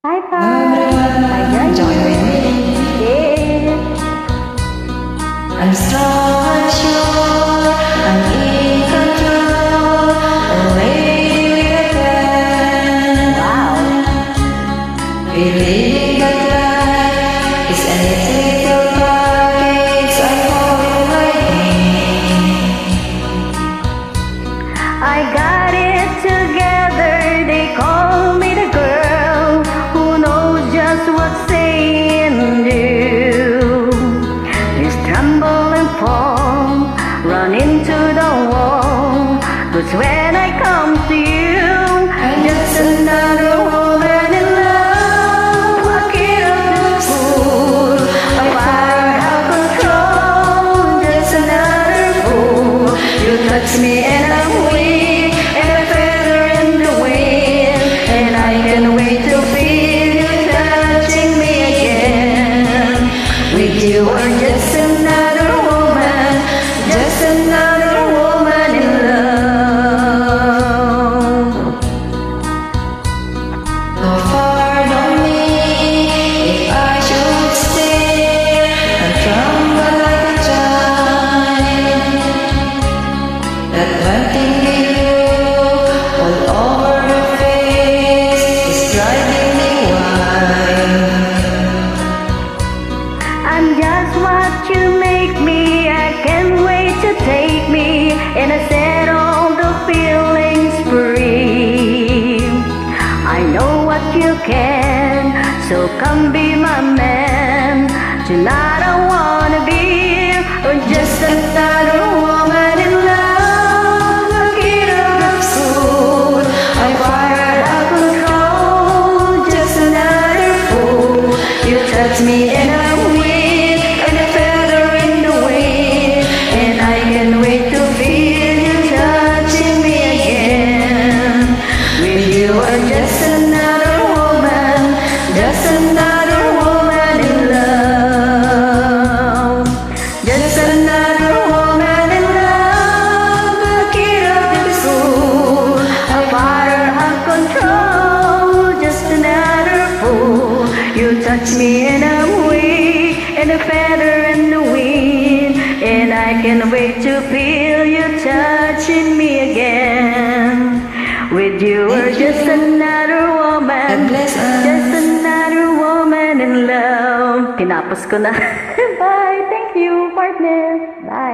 Hi, Pam. Join with me. Yeah. I'm strong and sure, I'm in control, a lady with a plan. Wow. Believing that life is an little package I hold in my hand. I got it together. They call me the girl who knows just what saying do. Just tremble and fall, run into the wall. But when I come to you, just another woman in love. A kid of the fool, a fire out of control. Just another fool. You touch me and I'm weak, and a feather in the wind, and I can't wait to feel you touching me again. With you are just another woman, just another woman in love. No pardon me if I should stay and tremble like a child. That one thing you all over your face is driving me wild. I'm just what you make me. I can't wait to take me and I set all the feelings free. I know what you can, so come be my man. Tonight I wanna be just another woman in love. A kid of the soul, I fire out of control. Just another fool. You touch me and I'm weak, and a feather in the wind, and I can't wait to feel you touching me again. With you are just another woman, just another woman in love. Just another woman in love. A kid of the soul, a fire of control. Just another fool. You touch me and I'm weak, and a feather in the wind, and I can't wait to feel you touching me again. With you are just another woman, God bless us. just another woman in love. Tinapos ko na. Bye. Thank you, partner. Bye.